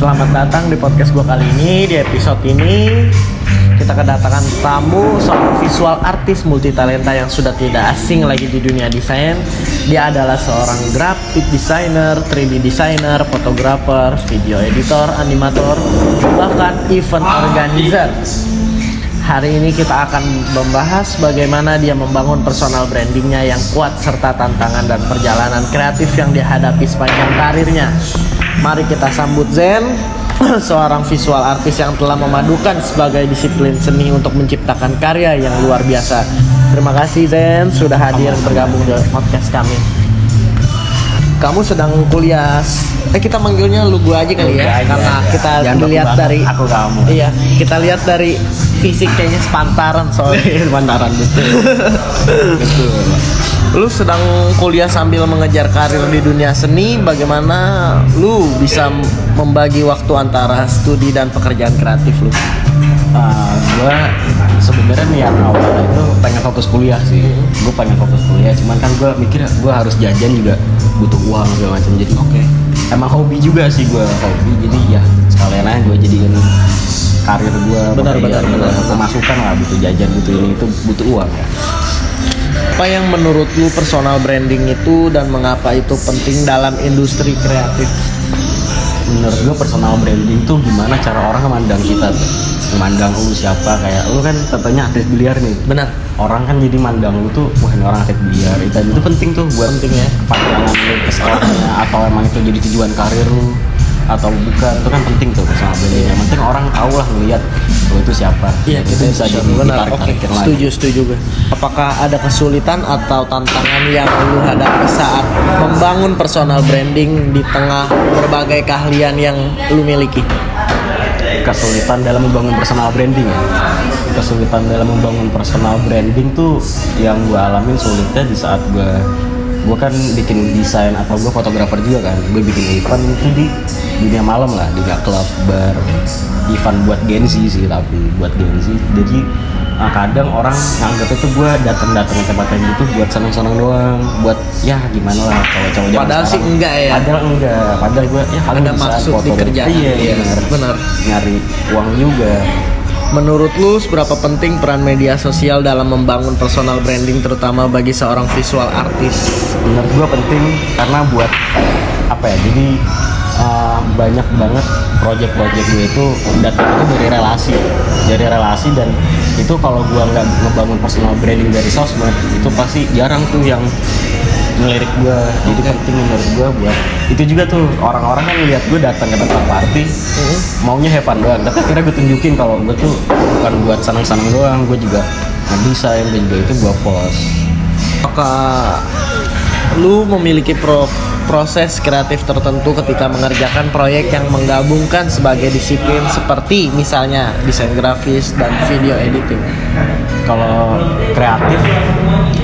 Selamat datang di podcast gue kali ini. Di episode ini kita kedatangan tamu, seorang visual artis multitalenta yang sudah tidak asing lagi di dunia desain. Dia adalah seorang graphic designer, 3D designer, fotografer, video editor, animator, bahkan event organizer. Hari ini kita akan membahas bagaimana dia membangun personal brandingnya yang kuat serta tantangan dan perjalanan kreatif yang dihadapi sepanjang karirnya. Mari kita sambut Zen, seorang visual artis yang telah memadukan sebagai disiplin seni untuk menciptakan karya yang luar biasa. Terima kasih Zen sudah hadir bergabung di podcast kami. Kamu sedang kuliah, kita manggilnya lu gua aja kali ya, karena kita lihat dari aku kamu. Iya, kita lihat dari fisik kayaknya sepantaran soalnya. Sepantaran betul. Betul. Lu sedang kuliah sambil mengejar karir di dunia seni, bagaimana lu bisa membagi waktu antara studi dan pekerjaan kreatif lu? Gue sebenarnya niat awalnya itu pengen fokus kuliah sih. Gue pengen fokus kuliah, cuman kan gue mikir gue harus jajan juga butuh uang segala macam. Jadi emang hobi juga sih gue hobi. Jadi ya sekalian aja gue jadiin karir gue. Benar. Pemasukan lah, butuh jajan, butuh ini itu butuh uang ya. Apa yang menurut lu personal branding itu dan mengapa itu penting dalam industri kreatif? Menurut gue personal branding tuh gimana cara orang memandang kita tuh. Memandang lu siapa, kayak lu kan katanya atlet biliar nih. Benar. Orang kan jadi mandang lu tuh, wah ini orang atlet biliar. Itu penting tuh buat pentingnya kepanjangan lu ke sekolahnya, atau emang itu jadi tujuan karir lu atau bukan, itu kan penting tuh personal branding. Yang penting orang tahu lah ngeliat lu itu siapa. Iya, itu bisa jadi ditarik-tarikin lagi. Setuju gue. Apakah ada kesulitan atau tantangan yang lu hadapi saat membangun personal branding di tengah berbagai keahlian yang lu miliki? Kesulitan dalam membangun personal branding ya. Kesulitan dalam membangun personal branding tuh yang gue alamin sulitnya di saat gue kan bikin desain atau gue fotografer juga kan. Gue bikin event itu di dunia malam lah, di klub, bar, event buat Gen Z sih, tapi buat Gen Z. Jadi kadang orang nganggap itu gue datang ke tempat kayak gitu buat seneng-seneng doang, buat ya gimana lah cowok-cowok zaman padahal sih enggak ya. Padahal gue ya ada maksud di kerjaan. Iya benar. Nyari uang juga. Menurut lu seberapa penting peran media sosial dalam membangun personal branding terutama bagi seorang visual artis? Menurut gue penting karena buat apa ya? Jadi banyak banget project-project gue itu datang itu dari relasi dan itu kalau gue nggak ngebangun personal branding dari sosmed itu pasti jarang tuh yang ngelirik gue. Jadi penting menurut gue buat itu juga tuh orang-orang kan lihat gue datang ke tempat party maunya have fun doang, tapi akhirnya gue tunjukin kalau gue tuh bukan buat senang-senang doang, gue juga ngedesain dan juga itu gue post. Apakah lu memiliki proses kreatif tertentu ketika mengerjakan proyek yang menggabungkan sebagai disiplin seperti misalnya desain grafis dan video editing? Kalau kreatif,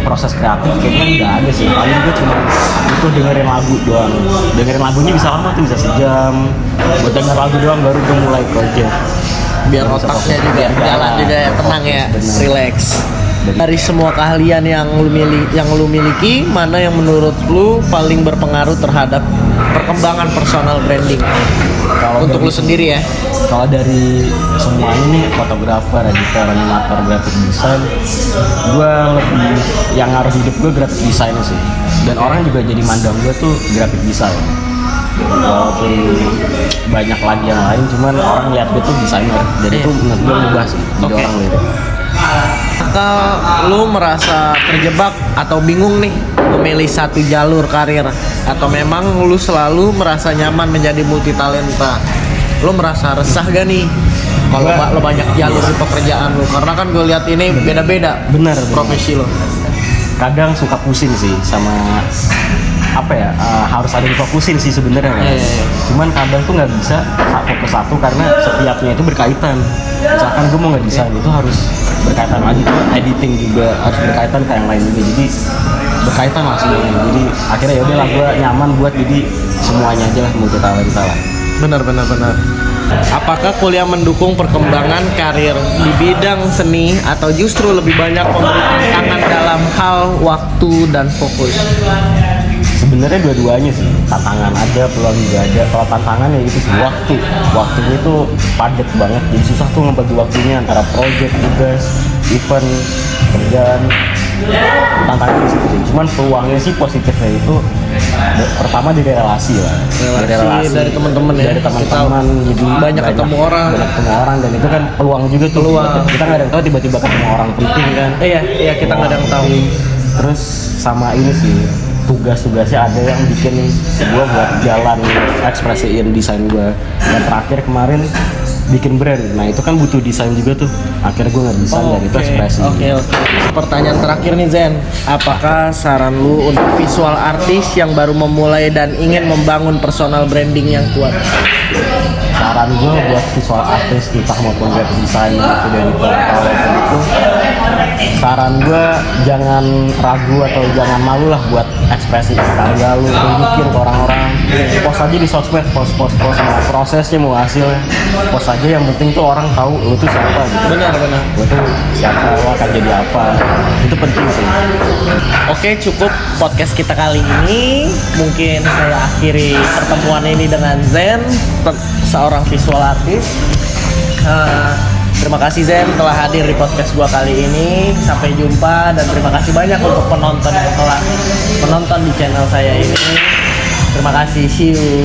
proses kreatif kayaknya nggak ada sih. Paling gue cuma itu dengerin lagu doang. Dengerin lagunya bisa lama tuh, bisa sejam. Buat denger lagu doang baru gue mulai project. Biar otaknya juga jalan juga ya, tenang ya, relax. Dari semua keahlian yang lu miliki, mana yang menurut lu paling berpengaruh terhadap perkembangan personal branding? Kalau untuk lu sendiri ya? Kalau dari semua ini, fotografer, editor, animator, graphic design, gue lebih yang ngaruh hidup gue graphic design sih. Dan orang juga jadi mandang gue tuh graphic design. Walaupun banyak lagi yang lain, cuman orang lihat gue tuh desainer. Jadi itu menurut gue ubah sih. Jadi orang lihat. Apakah lu merasa terjebak atau bingung nih memilih satu jalur karir, atau memang lu selalu merasa nyaman menjadi multitalenta? Lu merasa resah gak nih kalau lo banyak jalur di pekerjaan lu? Karena kan gue lihat ini beda-beda. Bener. Profesi lo. Kadang suka pusing sih sama apa ya, harus ada difokusin sih sebenarnya kan. Cuman kadang tuh nggak bisa fokus satu karena setiapnya itu berkaitan. Misalkan gue mau ngedesain itu harus berkaitan lagi tuh, editing juga harus berkaitan kayak yang lain juga, jadi berkaitan lah semuanya. Jadi akhirnya ya udahlah gue nyaman buat jadi semuanya aja lah, multitalenta lah. Benar. Apakah kuliah mendukung perkembangan karir di bidang seni atau justru lebih banyak memberi tantangan dalam hal waktu dan fokus? sebenarnya dua-duanya sih, tantangan ada, peluang juga ada. Kalau tantangan ya itu sih waktunya itu padat banget, jadi susah tuh ngebagi waktunya antara project, tugas, event, kerjaan. Tantangan di situ sih, cuman peluangnya sih positifnya itu pertama dari relasi lah, Relasi dari teman-teman ya. dari teman-teman, jadi banyak ketemu orang. Dan itu kan peluang juga tuh. Kita nggak ada yang tahu tiba-tiba ketemu orang penting kan. Iya, kita nggak ada yang tahu. Terus sama ini sih, tugas-tugasnya ada yang bikin gue buat jalan ekspresiin desain gue. Yang terakhir kemarin bikin brand, nah itu kan butuh desain juga tuh. Akhirnya gue nggak bisa dan itu ekspresi. Oke. Pertanyaan terakhir nih Zen, apakah saran lu untuk visual artis yang baru memulai dan ingin membangun personal branding yang kuat? Saran gue buat visual artis entah maupun web design, video editor atau apapun itu, saran gue jangan ragu atau jangan malu lah buat ekspresi karya lu, tunjukin ke orang-orang. Post aja di sosmed, post mau prosesnya mau hasilnya, post aja, yang penting tuh orang tahu lu tuh siapa gitu. Benar. Gue tuh siapa, lu akan jadi apa, itu penting sih. Oke, cukup podcast kita kali ini. Mungkin saya akhiri pertemuan ini dengan Zen, seorang visual artis. Terima kasih Zen telah hadir di podcast gua kali ini. Sampai jumpa dan terima kasih banyak untuk penonton yang telah menonton di channel saya ini. Terima kasih, see you.